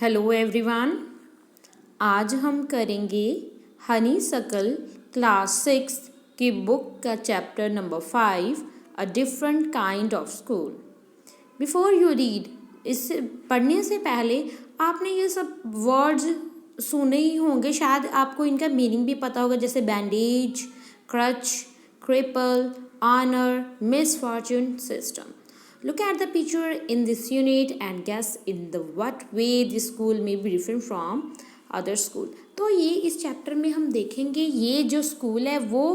Hello everyone. आज हम करेंगे हनीसकल क्लास 6 की बुक का chapter number 5 a different kind of school. Before you read, इससे पढ़ने से पहले आपने ये सब वर्ड्स सुने ही होंगे, शायद आपको इनका मीनिंग भी पता होगा, जैसे bandage, crutch, cripple, honour, misfortune, system. Look at the picture in this unit and guess in the what way this school may be different from other school। तो ये इस चैप्टर में हम देखेंगे ये जो स्कूल है वो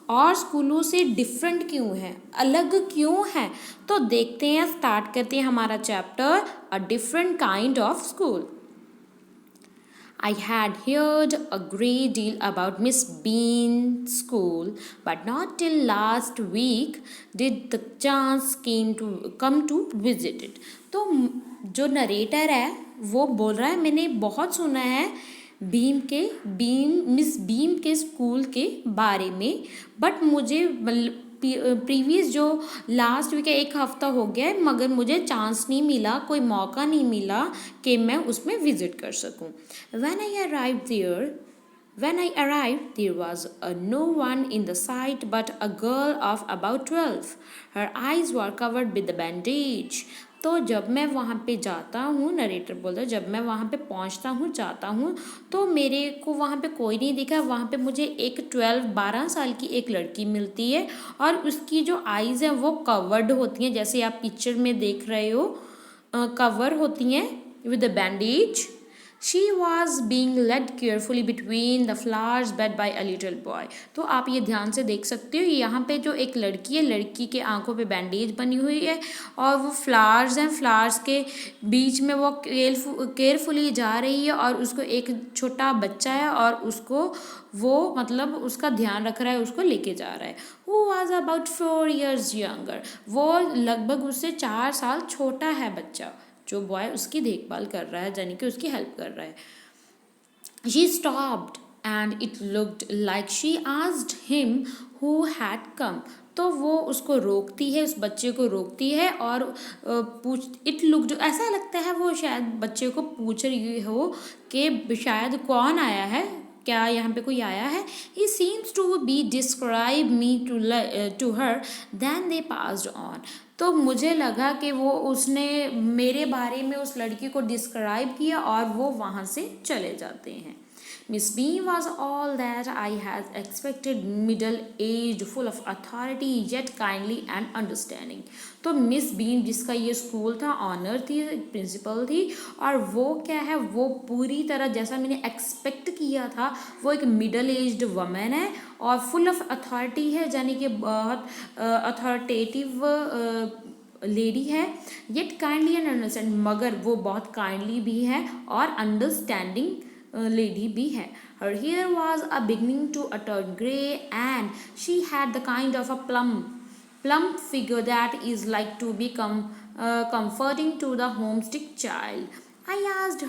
और स्कूलों से डिफरेंट क्यों है, अलग क्यों है। तो देखते हैं, स्टार्ट करते हैं हमारा chapter a different kind of school. I had heard a great deal about Miss Bean's school, but not till last week did the chance come to visit it। तो जो नरेटर है वो बोल रहा है, मैंने बहुत सुना है मिस बीम के स्कूल के बारे में, बट मुझे प्रीवियस जो लास्ट वीक है, एक हफ्ता हो गया है, मगर मुझे चांस नहीं मिला, कोई मौका नहीं मिला कि मैं उसमें विजिट कर सकूं। When I arrived, there was no one in the sight but a girl of about 12. Her eyes were covered with the bandage। तो जब मैं वहाँ पे जाता हूँ, नरेटर बोलता है, जब मैं वहाँ पे पहुँचता हूँ, जाता हूँ, तो मेरे को वहाँ पे कोई नहीं दिखा। वहाँ पे मुझे एक 12 साल की एक लड़की मिलती है और उसकी जो आईज़ हैं वो कवर्ड होती हैं, जैसे आप पिक्चर में देख रहे हो, कवर होती हैं with the bandage. She was being led carefully between the flowers bed by a little boy। तो आप ये ध्यान से देख सकते हो, यहाँ पे जो एक लड़की है, लड़की के आंखों पे बैंडेज बनी हुई है और वो फ्लावर्स हैं, फ्लावर्स के बीच में वो केयरफुली जा रही है और उसको एक छोटा बच्चा है और उसको वो मतलब उसका ध्यान रख रहा है, उसको लेके जा रहा है। Who was about 4 years younger। वो लगभग उससे 4 साल छोटा है बच्चा, जो बॉय उसकी देखभाल कर रहा है, यानी कि उसकी हेल्प कर रहा है। She stopped and it looked like she asked him who had come। तो वो उसको रोकती है, उस बच्चे को रोकती है और इट लुक्ड, ऐसा लगता है वो शायद बच्चे को पूछ रही हो कि शायद कौन आया है, क्या यहाँ पे कोई आया है। He seems to be describe me to her, then they passed on। तो मुझे लगा कि वो उसने मेरे बारे में उस लड़की को डिस्क्राइब किया और वो वहाँ से चले जाते हैं। Miss Bean was all that I had expected, middle-aged, full of authority, yet kindly and understanding। तो मिस बीन जिसका ये स्कूल था, ऑनर थी, प्रिंसिपल थी, और वो क्या है, वो पूरी तरह जैसा मैंने एक्सपेक्ट किया था, वो एक मिडल एज्ड वमेन है और फुल ऑफ अथॉरिटी है, यानी कि बहुत अथॉरिटेटिव लेडी है, येट काइंडली एंड अंडरस्टैंडिंग, मगर वो बहुत काइंडली भी है और अंडरस्टैंडिंग lady भी है। Her hair was beginning to turn grey and she had the kind of a plump figure that is like to be comforting to the homesick child। I asked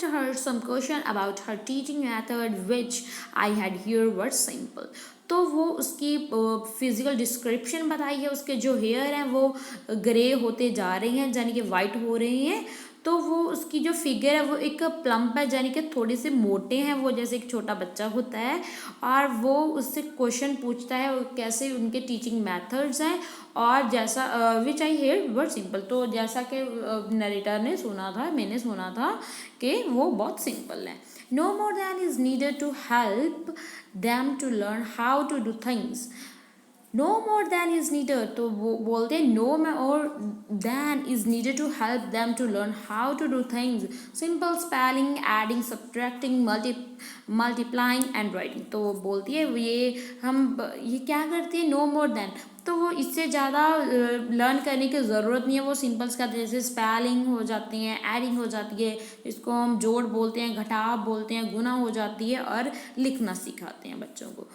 her some question about her teaching method which I had heard were simple। तो वो उसकी physical description बताई है, उसके जो hair हैं वो grey होते जा रहे हैं, यानी कि वाइट हो रहे हैं। तो वो उसकी जो फिगर है वो एक प्लम्प है, यानी कि थोड़े से मोटे हैं, वो जैसे एक छोटा बच्चा होता है, और वो उससे क्वेश्चन पूछता है कैसे उनके टीचिंग मेथड्स हैं, और जैसा विच आई हेयर वर सिंपल। तो जैसा कि नरेटर ने सुना था, मैंने सुना था कि वो बहुत सिंपल है। No more than is needed to help them to learn how to do things। No more than is needed, तो वो बोलते हैं no more than is needed to help them to learn how to do things। Simple spelling, adding, subtracting, multiplying and writing। तो वो बोलती है ये क्या करती है, no more than, तो वो इससे ज़्यादा लर्न करने की ज़रूरत नहीं है। वो सिंपल्स का जैसे स्पेलिंग हो जाती हैं, एडिंग हो जाती है, इसको हम जोड़ बोलते हैं, घटाव बोलते हैं, गुना हो जाती है, और लिखना सिखाते हैं बच्चों को।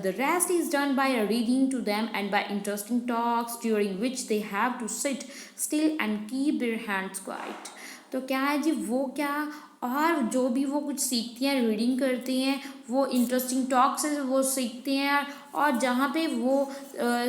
The rest is done by reading to them and by interesting talks during which they have to sit still and keep their hands quiet। तो क्या है जी, वो क्या और जो भी वो कुछ सीखती हैं, रीडिंग करती हैं, वो इंटरेस्टिंग टॉक से वो सीखते हैं, और जहाँ पे वो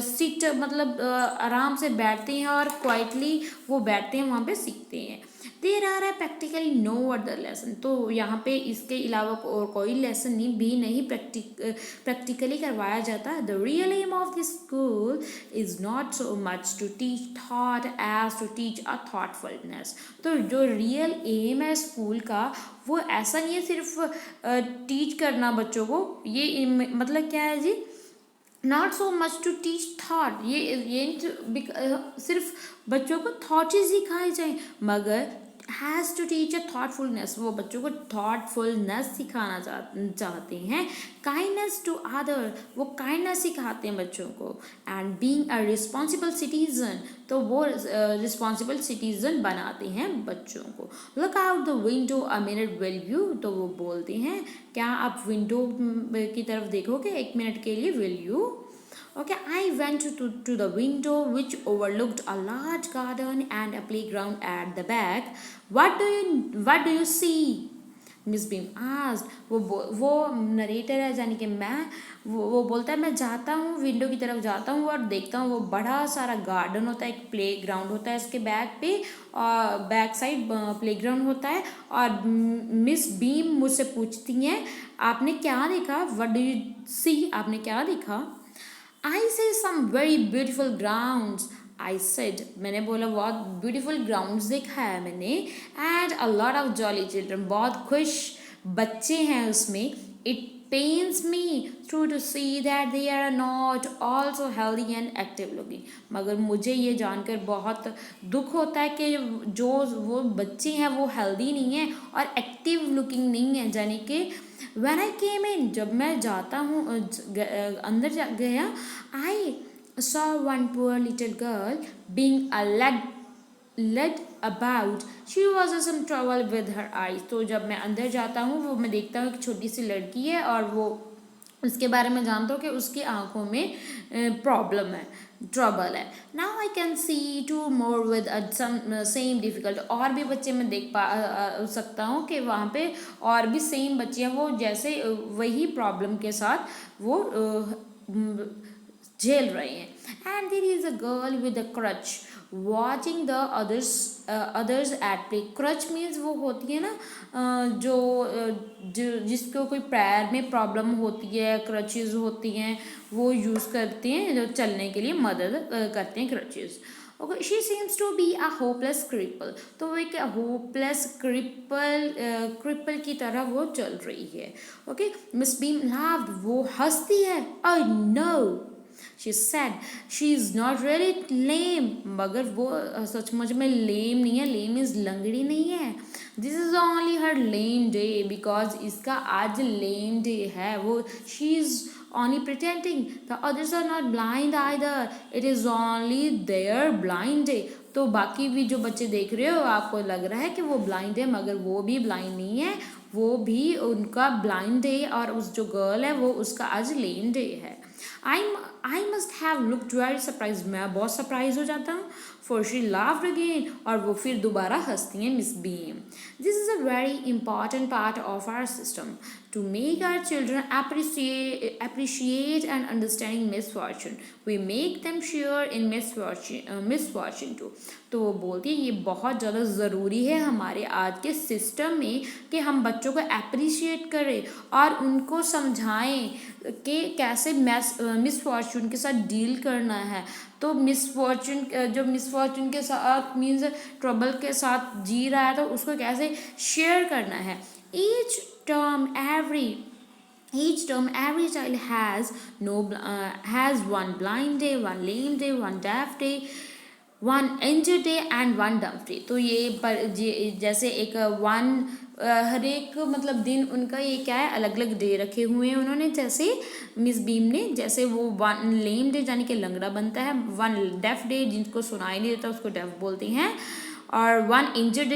सिट मतलब आराम से बैठते हैं और क्वाइटली वो बैठते हैं, वहाँ पे सीखते हैं। देर आर है प्रैक्टिकली नो अदर लेसन, तो यहाँ पे इसके अलावा और कोई लेसन नहीं प्रैक्टिकली करवाया जाता। The real aim of this school is not so much to teach thought as to teach a thoughtfulness. तो जो रियल एम है स्कूल का, वो ऐसा नहीं है सिर्फ टीच करना बच्चों को, ये मतलब क्या है ji, not so much to teach thought, ये सिर्फ बच्चों को थॉट ही सिखाए जाए, मगर has to teach a thoughtfulness, वो बच्चों को थॉटफुलनेस सिखाना चाहते हैं। काइंडनेस टू अदर, वो काइंडनेस सिखाते हैं बच्चों को। And being a responsible citizen, तो वो रिस्पॉन्सिबल सिटीजन बनाते हैं बच्चों को। Look out the window a minute will you, तो वो बोलते हैं क्या आप विंडो की तरफ देखोगे 1 मिनट के लिए, will you. Okay, I went to the window which overlooked a large garden and a playground at the back. What do you see? Miss Beam asked. वो नरेटर है, यानी कि वो बोलता है मैं जाता हूँ विंडो की तरफ जाता हूँ और देखता हूँ वो बड़ा सारा गार्डन होता है, एक प्ले ग्राउंड होता है इसके बैक पे, और बैक साइड प्ले ग्राउंड होता है। और मिस बीम मुझसे पूछती हैं आपने क्या देखा, व्हाट डू यू सी, आपने क्या देखा। I see some very beautiful grounds. I said, मैंने बोला बहुत ब्यूटीफुल ग्राउंड्स देखा है मैंने, and a lot of jolly children, बहुत खुश बच्चे हैं उसमें। It pains me through to see that they are not also healthy and active looking, मगर मुझे ये जानकर बहुत दुख होता है कि जो वो बच्चे हैं वो हेल्दी नहीं हैं और एक्टिव लुकिंग नहीं है, यानी कि When I came in, जब मैं जाता हूँ अंदर गया, I saw one poor little girl being led about. She was in some trouble with her eyes. तो जब मैं अंदर जाता हूँ वो मैं देखता हूँ एक छोटी सी लड़की है और वो उसके बारे में जानता हूँ कि उसकी आंखों में प्रॉब्लम है, ट्रबल है। Now I can see two more with some same difficult, और भी बच्चे मैं देख सकता हूँ कि वहाँ पे और भी सेम बच्चे हैं, वो जैसे वही प्रॉब्लम के साथ वो झेल रहे हैं। And there is a girl with a crutch watching the others at play. Crutch means वो होती है ना जो जिसको कोई पैर में प्रॉब्लम होती है, क्रचेज होती हैं, वो यूज़ करते हैं जो चलने के लिए मदद करते हैं crutches. Okay, she seems to be a hopeless cripple, तो वो एक होपलेस क्रिपल की तरह वो चल रही है। ओके, मिस बीम लाफ्ड, वो हंसती है। I know, she said, she is not really lame, मगर वो सचमुच में लेम नहीं है, लेम इज लंगड़ी नहीं है। This is only her lame day, because इसका आज लेम डे है, वो she is only pretending, the others are not blind either, it is only their blind day। तो बाकी भी जो बच्चे देख रहे हो आपको लग रहा है कि वो ब्लाइंड है, मगर वो भी ब्लाइंड नहीं है, वो भी उनका ब्लाइंड डे, और उस जो गर्ल है वो उसका आज लेम डे है। I must have looked very surprised, मैं बहुत सरप्राइज हो जाता हूँ। For she laughed again, और वो फिर दोबारा हंसती हैं miss beam. This is a very important part of our system to make our children appreciate and understanding misfortune. We make them share in misfortune too. तो वो बोलती है ये बहुत ज़्यादा ज़रूरी है हमारे आज के सिस्टम में कि हम बच्चों को अप्रिशिएट करें और उनको समझाएं कि कैसे मिसफॉर्चून के साथ डील करना है। तो मिसफॉर्चून के साथ मीन्स ट्रबल के साथ जी रहा है तो उसको कैसे शेयर करना है। Each term every child has one blind day, one lame day, one deaf day, one injured day and one dumb day। तो ये जैसे एक हर एक मतलब दिन उनका ये क्या है, अलग अलग डे रखे हुए हैं उन्होंने। जैसे मिस बीम ने जैसे वो वन लेम डे यानी कि लंगड़ा बनता है, वन डेफ डे जिनको सुनाई नहीं देता उसको डेफ बोलते हैं, और वन इंजर्ड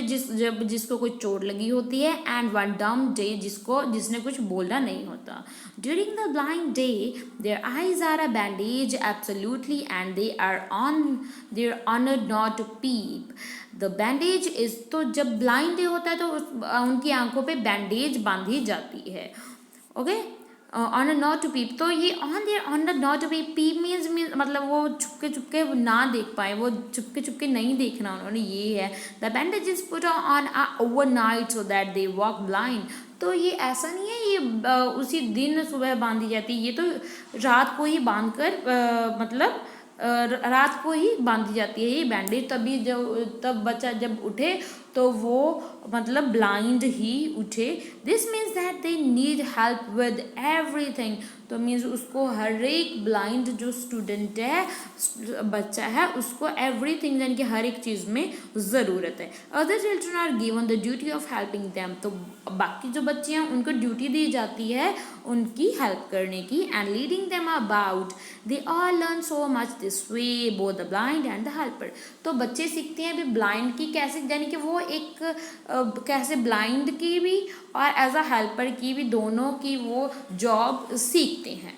जिसको कोई चोट लगी होती है, एंड वन डम डे जिसने कुछ बोलना नहीं होता. During the blind day their eyes are a bandage absolutely and they are honoured not to peep. The bandage is, तो जब ब्लाइंड डे होता है तो उनकी आंखों पे बैंडेज बांधी जाती है. Okay, on a not to peep, तो ये on the not to peep means मतलब वो चुपके ना देख पाए, वो चुपके नहीं देखना उन्होंने, ये है. The bandage is put on over night so that they walk blind. तो ये ऐसा नहीं है ये उसी दिन सुबह बांधी जाती है, ये तो रात को ही बांध कर मतलब रात को ही बांधी जाती है ये बैंडेज. तब बच्चा जब उठे तो वो मतलब ब्लाइंड ही उठे. This means that they need help with everything. तो मीन्स उसको हर एक ब्लाइंड जो स्टूडेंट है, बच्चा है, उसको एवरीथिंग यानी कि हर एक चीज़ में ज़रूरत है. Other children are given the duty of helping them. तो बाकी जो बच्चे हैं उनको ड्यूटी दी जाती है उनकी हेल्प करने की. And leading them about. They all learn so much this way, both the blind and the helper. तो बच्चे सीखते हैं अभी ब्लाइंड की कैसे, यानी कि वो एक कैसे ब्लाइंड की भी और एज अ हेल्पर की भी, दोनों की वो जॉब सीखते हैं.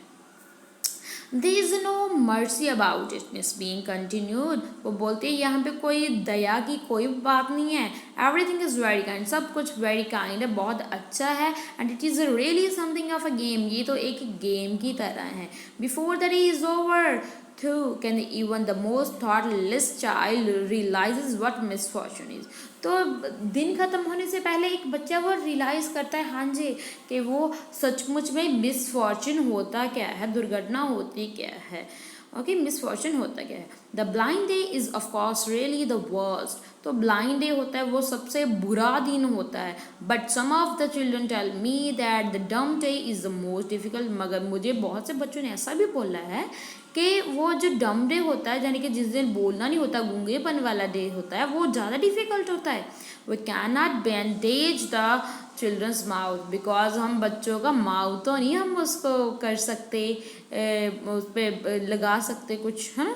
There is no mercy about it, Miss Bean continued. वो बोलते हैं यहाँ पे कोई दया की कोई बात नहीं है. Everything is very kind. सब कुछ very kind है, बहुत अच्छा है. And it is really something of a game. ये तो एक गेम की तरह है. Before the day is over, too, can even the most thoughtless child realizes what misfortune is. तो दिन ख़त्म होने से पहले एक बच्चा वो रियलाइज़ करता है, हाँ जी, कि वो सचमुच में मिसफॉर्चून होता क्या है, दुर्घटना होती क्या है. ओके, मिसफॉर्चून होता क्या है. The blind day is of course really the worst. तो ब्लाइंड डे होता है वो सबसे बुरा दिन होता है. But some of the children tell me that the dumb day is the most difficult. मगर मुझे बहुत से बच्चों ने ऐसा भी बोला है कि वो जो डम डे होता है, यानी कि जिस दिन बोलना नहीं होता, गूंगेपन वाला डे होता है, वो ज़्यादा डिफ़िकल्ट होता है. We can not bandage the children's mouth, because हम बच्चों का माउथ तो नहीं हम उसको कर सकते, उस पर लगा सकते कुछ, है ना,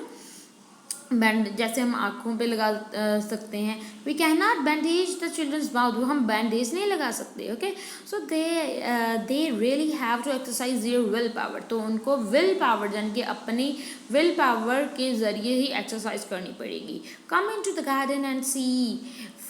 बैंड जैसे हम आँखों पे लगा सकते हैं. We can not bandage the children's mouth, वो हम बैंडेज नहीं लगा सकते. Okay, so they really have to exercise their will power. तो उनको विल पावर यानी कि अपनी विल पावर के ज़रिए ही एक्सरसाइज करनी पड़ेगी. Come in to the garden and see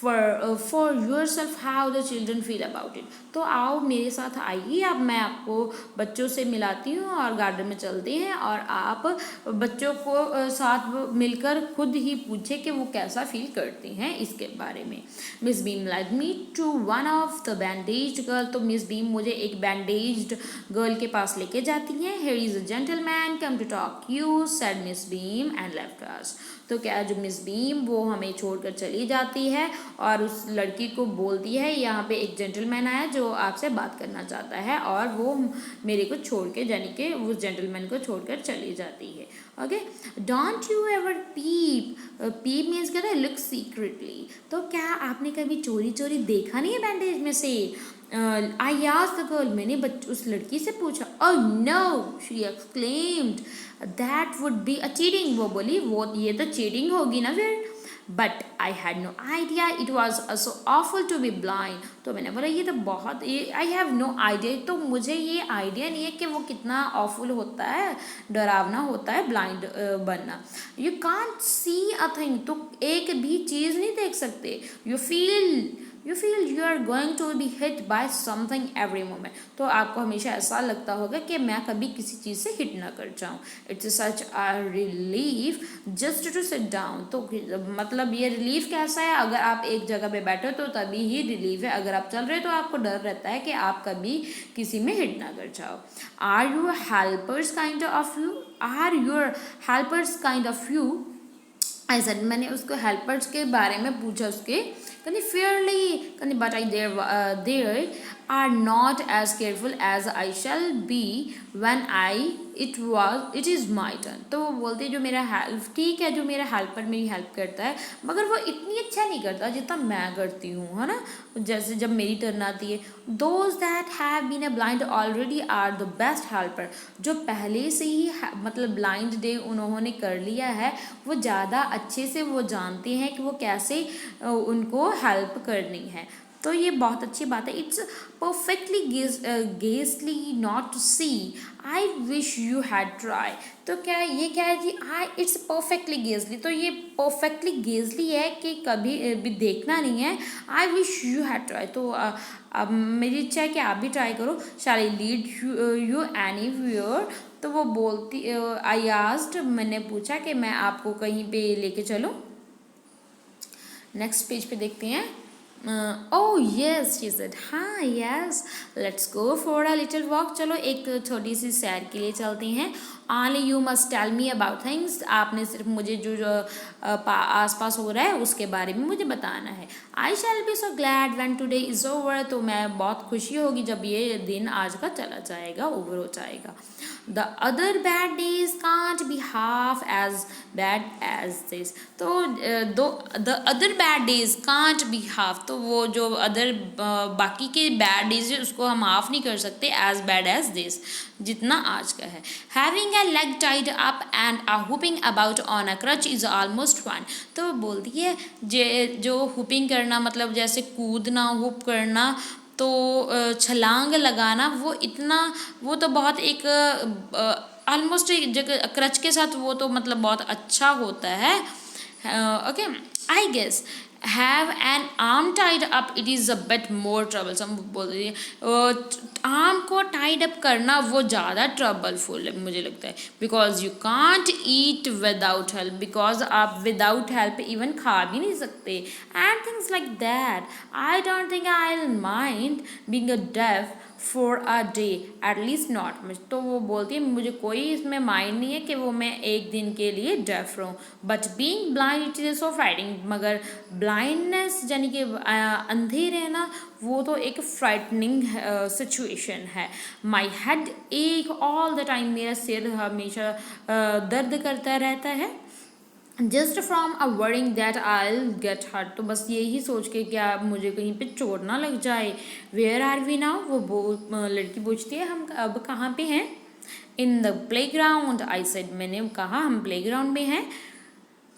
for yourself how the children feel about it. तो आओ मेरे साथ आइए, अब मैं आपको बच्चों से मिलाती हूँ और गार्डन में चलते हैं और आप बच्चों को साथ मिलकर खुद ही पूछे कि वो कैसा फील करते हैं इसके बारे में. Miss Beam led me to one of the bandaged girl. तो मिस बीम मुझे एक बैंडेज्ड गर्ल के पास लेके जाती हैं. Here is a gentleman come to talk you, said Miss Beam and left us. तो क्या जो मिस बीम वो हमें छोड़कर चली जाती है और उस लड़की को बोलती है, यहाँ पे एक जेंटलमैन आया जो आपसे बात करना चाहता है, और वो मेरे को छोड़ के यानी कि उस जेंटलमैन को छोड़कर चली जाती है. Okay, don't you ever peep. Peep means क्या है, लुक सीक्रेटली. तो क्या आपने कभी चोरी चोरी देखा नहीं है बैंडेज में से. आई आस्क्ड द गर्ल, मैंने उस लड़की से पूछा. Oh no, she exclaimed, that would be a cheating. वो बोली वो ये तो चीटिंग होगी ना फिर. But I had no idea it was so awful to be blind. तो मैंने बोला ये तो बहुत, आई हैव नो आइडिया, तो मुझे ये आइडिया नहीं है कि वो कितना ऑफुल होता है, डरावना होता है ब्लाइंड बनना. You can't see a thing, तो एक भी चीज़ नहीं देख सकते. You feel you are going to be hit by something every moment. तो आपको हमेशा ऐसा लगता होगा कि मैं कभी किसी चीज़ से हिट ना कर जाऊँ. It's such a relief just to sit down. तो मतलब ये रिलीफ कैसा है, अगर आप एक जगह पे बैठे हो तो तभी ही रिलीफ है. अगर आप चल रहे हो तो आपको डर रहता है कि आप कभी किसी में हिट ना कर जाओ. Are your helpers kind of you? Are your helpers kind of you? ऐसा मैंने उसको हेल्पर्स के बारे में पूछा उसके. कहनी फेयरली, कहनी but I there are not as careful as I shall be when it is my turn। तो वो बोलते हैं जो मेरा हेल्प, ठीक है, जो मेरा हेल्पर मेरी हेल्प करता है मगर वो इतनी अच्छा नहीं करता जितना मैं करती हूँ, है ना। जैसे जब मेरी टर्न आती है, those that have been a blind already are the best helper. जो पहले से ही मतलब ब्लाइंड डे उन्होंने कर लिया है, वो ज़्यादा अच्छे से वो जानते हैं कि वो कैसे उनको हेल्प करनी है। तो ये बहुत अच्छी बात है। It's perfectly ghastly not to see, I wish you had try. तो क्या ये क्या है जी, इट्स परफेक्टली गेजली, तो ये परफेक्टली गेजली है कि कभी भी देखना नहीं है। आई विश यू हैड ट्राई, तो अब मेरी इच्छा है कि आप भी ट्राई करो। शैल आई लीड यू एनी व्यूअर। तो वो बोलती, आई आस्क्ड, मैंने पूछा कि मैं आपको कहीं पे लेके चलूँ। नेक्स्ट पेज पे देखते हैं। ओह यस, शी सेड, हाँ yes, let's go for a little walk. चलो एक छोटी सी सैर के लिए चलते हैं। Only you must tell me about things. आपने सिर्फ मुझे जो आस पास हो रहा है उसके बारे में मुझे बताना है। I shall be so glad when today is over. तो मैं बहुत खुशी होगी जब ये दिन आज का चला जाएगा, ओवर हो जाएगा। The other bad days can't be half as bad as this. तो the other bad days can't be half, तो वो जो अदर बाकी के बैड डेज है उसको हम हाफ नहीं कर सकते एज बैड एज दिस, जितना आज का है। Having a leg tied up and a whooping about on a crutch is almost fun। तो बोलती है जो हुपिंग करना मतलब जैसे कूदना, हुप करना, तो छलांग लगाना, वो तो बहुत एक ऑलमोस्ट एक जगह क्रच के साथ वो तो मतलब बहुत अच्छा होता है। Okay, I guess have an arm tied up it is a bit more troublesome. बोल रही है आर्म को टाइड अप करना वो ज़्यादा ट्रबलफुल है मुझे लगता है। Because you can't eat without help, because आप विदाउट हेल्प इवन खा भी नहीं सकते, and things like that. I don't think I will mind being a deaf for a day, at least not much. तो वो बोलती है मुझे कोई इसमें माइंड नहीं है कि वो मैं एक दिन के लिए डेफ रहूँ, but being blind it is so frightening. मगर ब्लाइंडनेस यानी कि अंधे रहना वो तो एक फ्राइटनिंग सिचुएशन है। My head ache all the time, मेरा सिर हमेशा दर्द करता रहता है। Just from a worrying that I get hurt, तो बस यही सोच के क्या मुझे कहीं पे चोट ना लग जाए। वेयर आर वी नाउ, वो लड़की पूछती है हम अब कहाँ पे हैं। In the playground, I said, मैंने कहा हम प्ले ग्राउंड में हैं।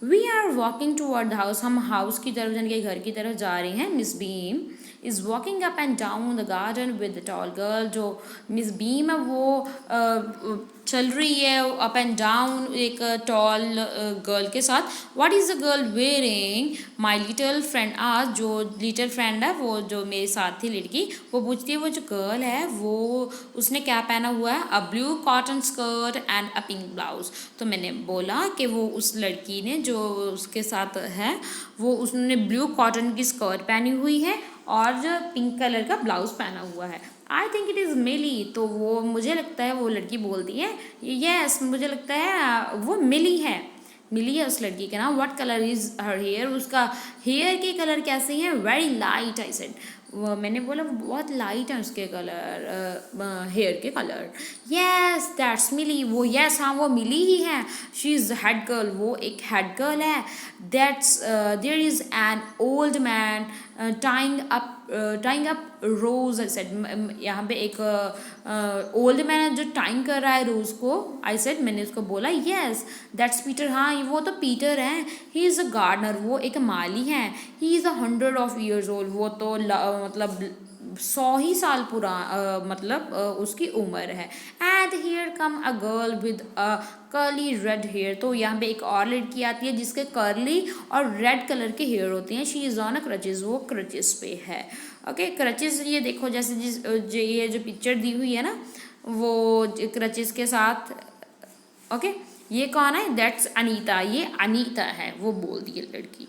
We are walking toward the house, हम हाउस की तरफ यानी कि घर की तरफ जा रहे हैं। Miss beam is walking up and down the garden with the tall girl. जो मिस बीम है वो चल रही है अप एंड डाउन एक टॉल गर्ल के साथ। What is the girl wearing, my little friend आज, जो लिटिल फ्रेंड है वो जो मेरे साथ थी लड़की, वो पूछती है वो जो गर्ल है वो उसने क्या पहना हुआ है। A blue cotton skirt and a pink blouse. तो मैंने बोला कि वो उस लड़की ने जो उसके साथ है वो उसने ब्लू कॉटन की स्कर्ट पहनी हुई है और जो पिंक कलर का ब्लाउज पहना हुआ है। आई थिंक इट इज़ मिली, तो वो मुझे लगता है वो लड़की बोलती है यस, मुझे लगता है वो मिली है। मिली है उस लड़की का नाम। What colour is her hair, उसका हेयर के कलर कैसे हैं। वेरी लाइट, आई सेड, मैंने बोला बहुत लाइट है उसके कलर, हेयर के कलर। यस दैट्स मिली, वो यस हाँ वो मिली ही है। शी इज़ हेड गर्ल, वो एक हेड गर्ल है। That's there is an old man tying up rose, I said, यहाँ पे एक ओल्ड मैन है जो टाइम कर रहा है रोज को। आई सेड, मैंने उसको बोला यस दैट्स पीटर, हाँ वो तो पीटर है। ही इज़ अ गार्डनर, वो एक माली हैं। He is 100 of years old, वो तो मतलब 100 ही साल मतलब उसकी उम्र है। And here come a girl with a curly red hair, तो यहाँ पे एक और लड़की आती है जिसके कर्ली और रेड कलर के हेयर होते हैं। She is on a crutches, वो क्रचेस पे है। ओके, क्रचेस ये देखो जैसे ये जो पिक्चर दी हुई है ना वो क्रचेस के साथ। ओके, ये कौन है, दैट्स अनीता, ये अनीता है, वो बोल दी है लड़की।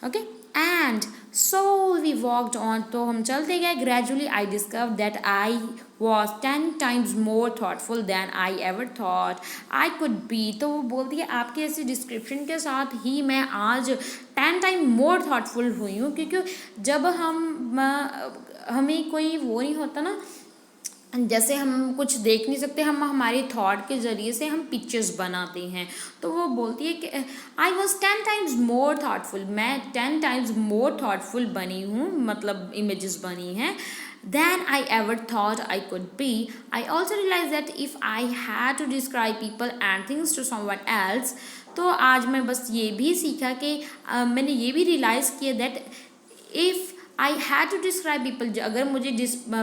Okay, and so we walked on, तो हम चलते गए. Gradually I discover that I was 10 times more thoughtful than I ever thought I could be. तो वो बोलती है आपके ऐसे डिस्क्रिप्शन के साथ ही मैं आज 10 टाइम मोर थाटफुल हुई हूँ, क्योंकि जब हमें कोई वो नहीं होता ना, जैसे हम कुछ देख नहीं सकते, हम हमारे थॉट के ज़रिए से हम पिक्चर्स बनाते हैं. तो वो बोलती है कि आई वॉज 10 टाइम्स मोर थाटफुल, मैं 10 टाइम्स मोर थाटफुल बनी हूँ, मतलब इमेजेस बनी हैं, than I ever thought I could be. I also realized that if I had to describe people and things to someone else, तो आज मैं बस ये भी सीखा कि मैंने ये भी रियलाइज़ किया that if I had to describe people, अगर मुझे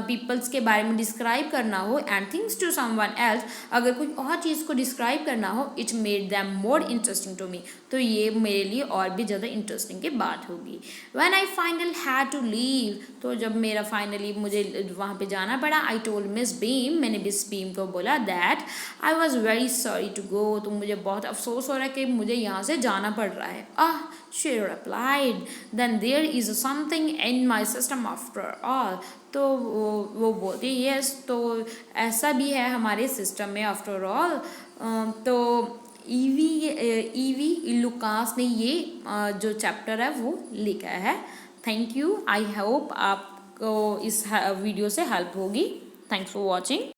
पीपल्स के बारे में डिस्क्राइब करना हो, and things to someone else, अगर कोई और चीज़ को डिस्क्राइब करना हो, it made them more interesting to me, तो ये मेरे लिए और भी ज़्यादा इंटरेस्टिंग की बात होगी. When I final had to leave, तो जब मेरा फाइनली मुझे वहाँ पे जाना पड़ा, आई टोल्ड मिस बीम, मैंने मिस बीम को बोला that I was very sorry to go, तो मुझे बहुत अफसोस हो रहा है कि मुझे यहाँ से जाना पड़ रहा है. she replied, then there is something in my system after all. तो वो बोलती है यस, तो ऐसा भी है हमारे सिस्टम में आफ्टर ऑल. तो ईवी लुकास ने ये जो चैप्टर है वो लिखा है. Thank you. आई होप आपको इस वीडियो से हेल्प होगी. Thanks for watching.